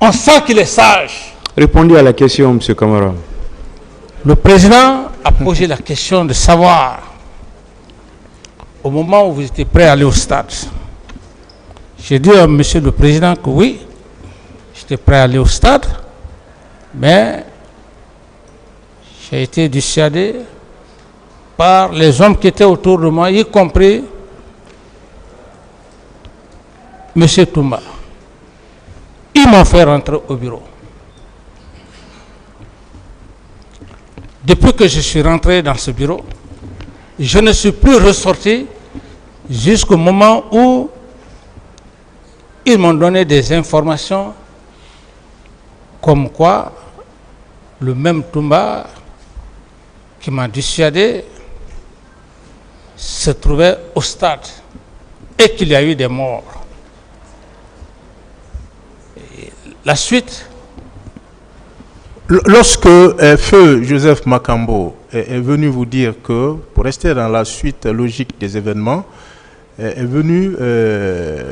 on sent qu'il est sage. Répondez à la question, monsieur Camara. Le président a posé la question de savoir, au moment où vous étiez prêt à aller au stade, j'ai dit à monsieur le président que oui, j'étais prêt à aller au stade, mais j'ai été dissuadé par les hommes qui étaient autour de moi, y compris M. Toumba. Ils m'ont fait rentrer au bureau. Depuis que je suis rentré dans ce bureau, je ne suis plus ressorti jusqu'au moment où ils m'ont donné des informations comme quoi le même Toumba qui m'a dissuadé se trouvait au stade et qu'il y a eu des morts. Et la suite. Lorsque Feu Joseph Makambo est venu vous dire que, pour rester dans la suite logique des événements, est venu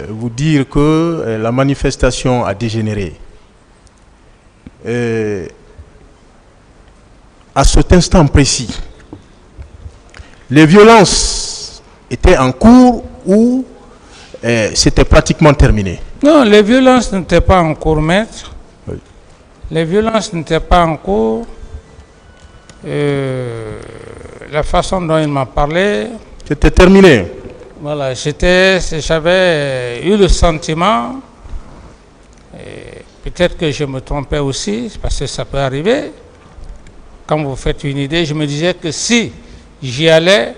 vous dire que la manifestation a dégénéré. À cet instant précis, les violences étaient en cours ou c'était pratiquement terminé? Non, les violences n'étaient pas en cours, maître. Oui. Les violences n'étaient pas en cours. La façon dont il m'a parlé... C'était terminé. Voilà, j'avais eu le sentiment, peut-être que je me trompais aussi, parce que ça peut arriver. Quand vous faites une idée, je me disais que si j'y allais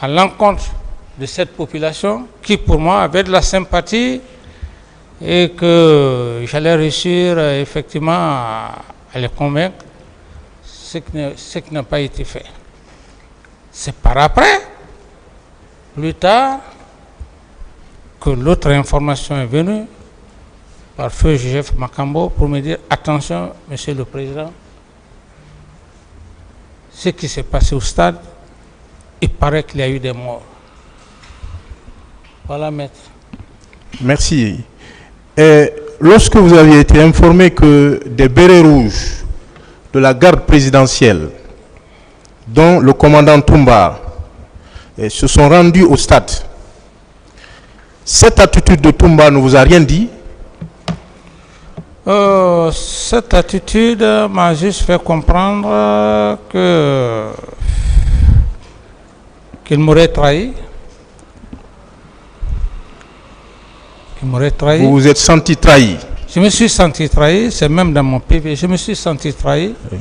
à l'encontre de cette population, qui pour moi avait de la sympathie, et que j'allais réussir effectivement à les convaincre, ce qui n'a pas été fait. C'est par après, plus tard, que l'autre information est venue par Feu Joseph Makambo pour me dire attention, monsieur le président, ce qui s'est passé au stade, il paraît qu'il y a eu des morts. Voilà, maître. Merci. Et lorsque vous aviez été informé que des bérets rouges de la garde présidentielle dont le commandant Toumba, se sont rendus au stade. Cette attitude de Toumba ne vous a rien dit? Cette attitude m'a juste fait comprendre qu'il m'aurait trahi. Vous vous êtes senti trahi? Je me suis senti trahi, c'est même dans mon PV, je me suis senti trahi. Oui.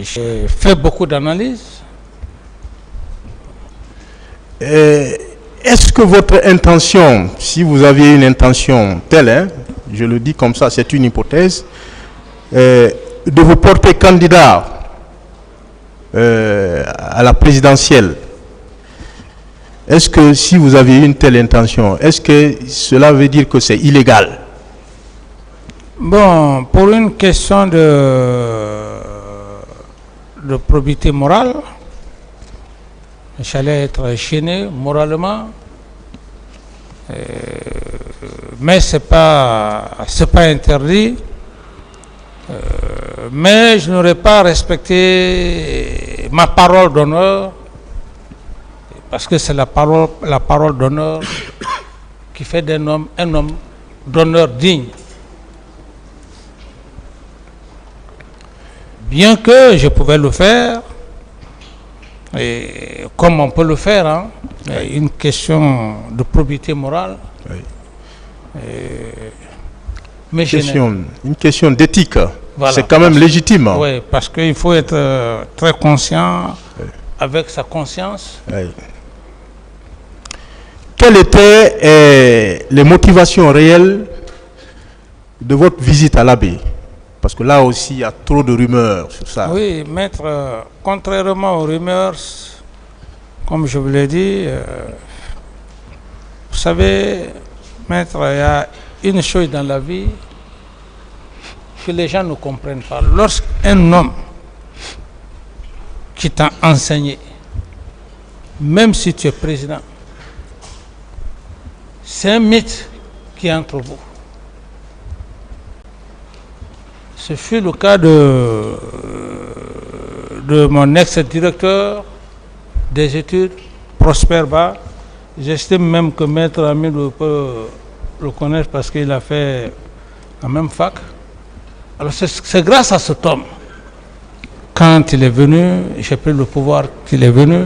J'ai fait beaucoup d'analyses. Est-ce que votre intention, si vous aviez une intention telle, hein, je le dis comme ça, c'est une hypothèse, de vous porter candidat à la présidentielle, est-ce que si vous aviez une telle intention, est-ce que cela veut dire que c'est illégal? Bon, pour une question de probité morale, j'allais être gêné moralement, mais c'est pas interdit. Mais je n'aurais pas respecté ma parole d'honneur, parce que c'est la parole d'honneur qui fait d'un homme un homme d'honneur digne. Bien que je pouvais le faire, et comme on peut le faire, hein, une question de probité morale. Oui. Mais une question d'éthique, voilà, c'est quand même légitime. Oui, parce qu'il faut être très conscient, oui, avec sa conscience. Oui. Quelles étaient les motivations réelles de votre visite à l'Abbé? Parce que là aussi, il y a trop de rumeurs sur ça. Oui, maître, contrairement aux rumeurs, comme je vous l'ai dit, vous savez, maître, il y a une chose dans la vie que les gens ne comprennent pas. Lorsqu'un homme qui t'a enseigné, même si tu es président, c'est un mythe qui est entre vous. Ce fut le cas de mon ex-directeur des études, Prosper Ba. J'estime même que Maître Amidou peut le connaître parce qu'il a fait la même fac. Alors c'est grâce à cet homme, quand il est venu, j'ai pris le pouvoir qu'il est venu,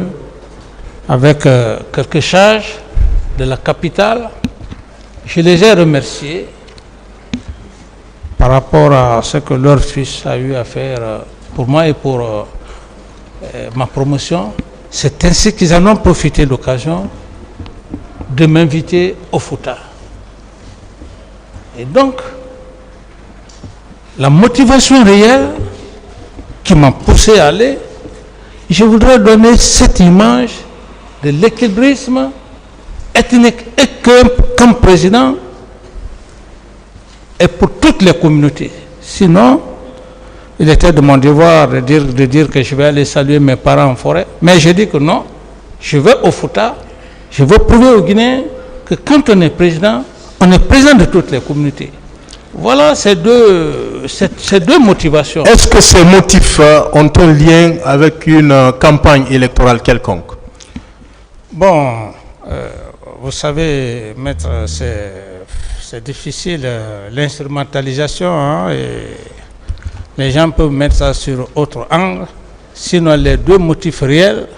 avec quelques charges de la capitale, je les ai remerciés par rapport à ce que leur fils a eu à faire pour moi et pour ma promotion. C'est ainsi qu'ils en ont profité de l'occasion de m'inviter au Fouta. Et donc, la motivation réelle qui m'a poussé à aller, je voudrais donner cette image de l'équilibrisme ethnique et comme président et pour toutes les communautés. Sinon, il était de mon devoir de dire que je vais aller saluer mes parents en forêt. Mais j'ai dit que non, je vais au Fouta, je veux prouver aux Guinéens que quand on est président de toutes les communautés. Voilà ces deux motivations. Est-ce que ces motifs ont un lien avec une campagne électorale quelconque? Bon, vous savez, maître, c'est difficile, l'instrumentalisation, hein, et les gens peuvent mettre ça sur autre angle. Sinon, les deux motifs réels,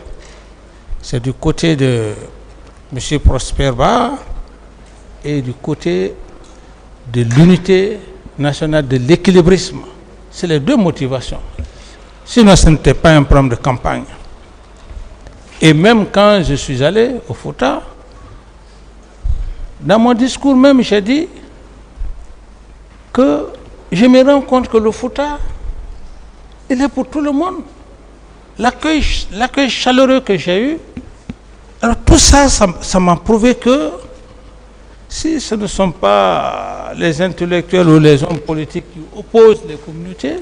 c'est du côté de M. Prosper Ba et du côté de l'unité nationale, de l'équilibrisme. C'est les deux motivations. Sinon, ce n'était pas un problème de campagne. Et même quand je suis allé au Fouta, dans mon discours même, j'ai dit que je me rends compte que le Fouta, il est pour tout le monde. L'accueil chaleureux que j'ai eu, alors tout ça, ça m'a prouvé que si ce ne sont pas les intellectuels ou les hommes politiques qui opposent les communautés.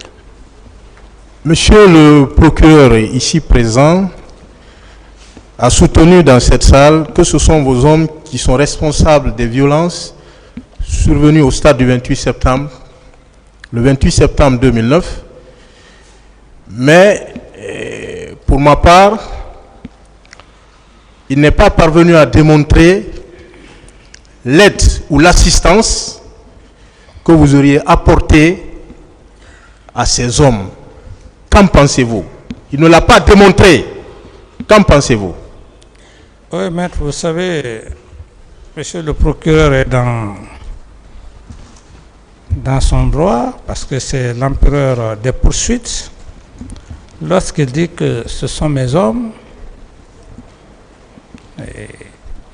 Monsieur le procureur ici présent a soutenu dans cette salle que ce sont vos hommes qui sont responsables des violences survenues au stade du 28 septembre, le 28 septembre 2009, Mais pour ma part, il n'est pas parvenu à démontrer l'aide ou l'assistance que vous auriez apportée à ces hommes. Qu'en pensez-vous? Il ne l'a pas démontré. Qu'en pensez-vous? Oui, maître, vous savez, monsieur le procureur est dans son droit, parce que c'est l'empereur des poursuites. Lorsqu'il dit que ce sont mes hommes,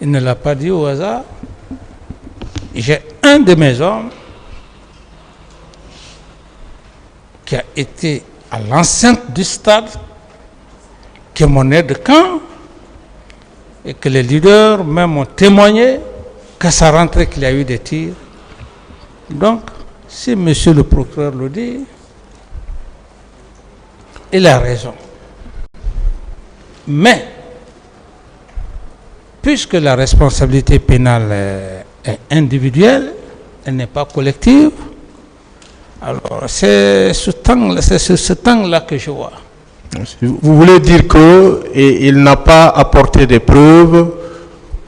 il ne l'a pas dit au hasard. J'ai un de mes hommes qui a été à l'enceinte du stade, qui est mon aide de camp, et que les leaders même ont témoigné qu'à sa rentrée qu'il y a eu des tirs. Donc, si monsieur le procureur le dit, il a raison. Mais, puisque la responsabilité pénale est individuelle, elle n'est pas collective, alors c'est sur ce temps-là que je vois. Vous voulez dire qu'il n'a pas apporté des preuves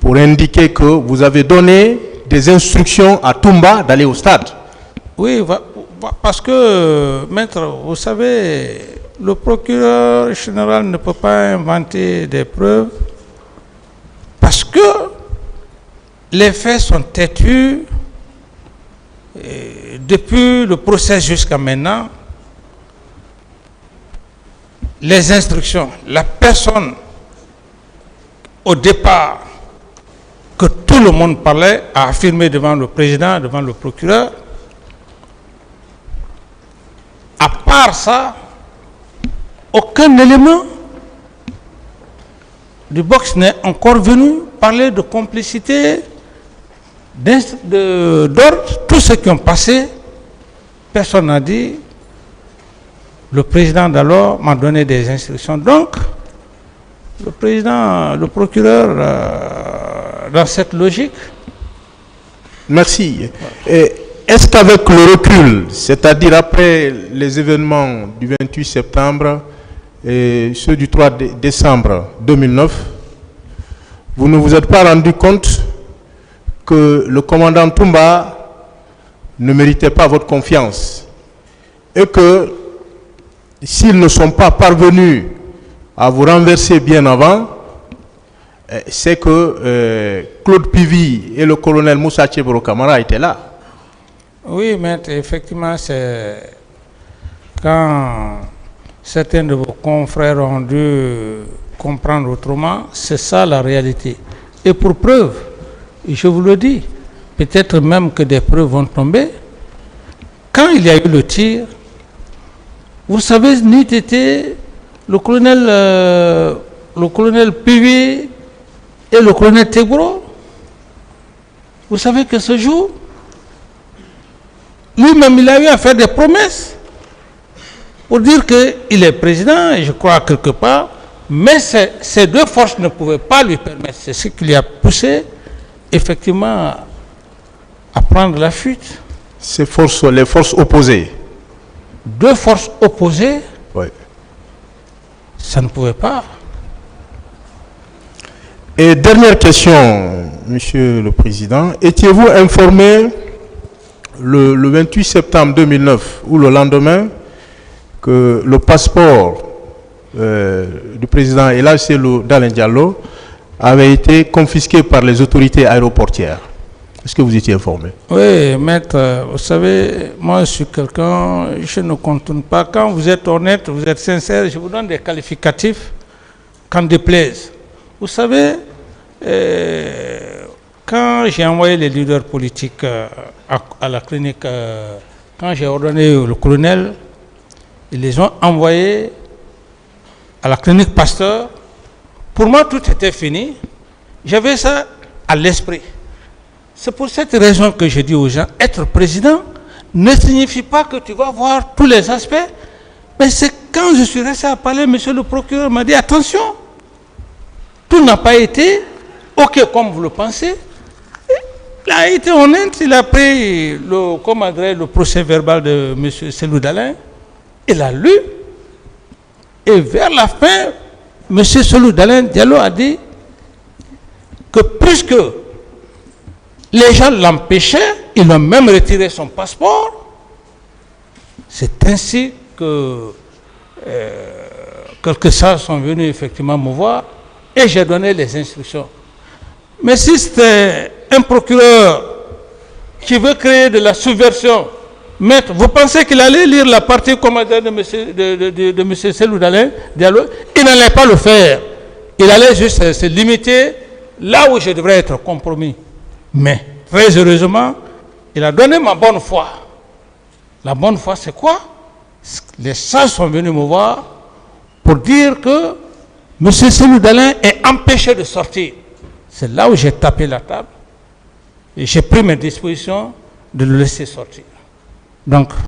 pour indiquer que vous avez donné des instructions à Toumba d'aller au stade? Oui, parce que, maître, vous savez, le procureur général ne peut pas inventer des preuves parce que les faits sont têtus depuis le procès jusqu'à maintenant. Les instructions, la personne au départ que tout le monde parlait a affirmé devant le président, devant le procureur. À part ça, aucun élément du box n'est encore venu parler de complicité, d'ordre. Tous ceux qui ont passé, personne n'a dit. Le président d'alors m'a donné des instructions. Donc, le procureur, dans cette logique. Merci. Est-ce qu'avec le recul, c'est-à-dire après les événements du 28 septembre et ceux du 3 décembre 2009, vous ne vous êtes pas rendu compte que le commandant Toumba ne méritait pas votre confiance et que s'ils ne sont pas parvenus à vous renverser bien avant, c'est que Claude Pivy et le colonel Moussa Tchebro Kamara étaient là. Oui, maître, effectivement, c'est quand certains de vos confrères ont dû comprendre autrement, c'est ça la réalité. Et pour preuve, je vous le dis, peut-être même que des preuves vont tomber. Quand il y a eu le tir, vous savez, n'eût été le colonel Pivy et le colonel Tebro. Vous savez que ce jour, lui-même, il a eu à faire des promesses pour dire qu'il est président, et je crois quelque part, mais ces deux forces ne pouvaient pas lui permettre. C'est ce qui lui a poussé, effectivement, à prendre la fuite. Ces forces, les forces opposées. Deux forces opposées, oui. Ça ne pouvait pas. Et dernière question, Monsieur le Président. Étiez-vous informé le 28 septembre 2009 ou le lendemain que le passeport du président Elhadji Cellou Dalein Diallo avait été confisqué par les autorités aéroportières? Est-ce que vous étiez informé? Oui, maître, vous savez, moi je suis quelqu'un, je ne contourne pas. Quand vous êtes honnête, vous êtes sincère, je vous donne des qualificatifs quand déplaise. Vous savez, quand j'ai envoyé les leaders politiques à la clinique, quand j'ai ordonné le colonel, ils les ont envoyés à la clinique Pasteur. Pour moi, tout était fini. J'avais ça à l'esprit. C'est pour cette raison que je dis aux gens, être président ne signifie pas que tu vas voir tous les aspects. Mais c'est quand je suis resté à parler, monsieur le procureur m'a dit, attention, tout n'a pas été OK comme vous le pensez. Il a été honnête, il a pris le procès verbal de monsieur Cellou Dalein, il a lu, Et vers la fin, M. Cellou Dalein Diallo a dit que puisque les gens l'empêchaient, ils ont même retiré son passeport. C'est ainsi que quelques sages sont venus effectivement me voir et j'ai donné les instructions. Mais si c'est un procureur qui veut créer de la subversion, maître, vous pensez qu'il allait lire la partie commandée de M. Cellou Dalein Diallo? Il n'allait pas le faire. Il allait juste se limiter là où je devrais être compromis. Mais, très heureusement, il a donné ma bonne foi. La bonne foi, c'est quoi? Les sages sont venus me voir pour dire que M. Cellou Dalein est empêché de sortir. C'est là où j'ai tapé la table et j'ai pris mes dispositions de le laisser sortir. Donc,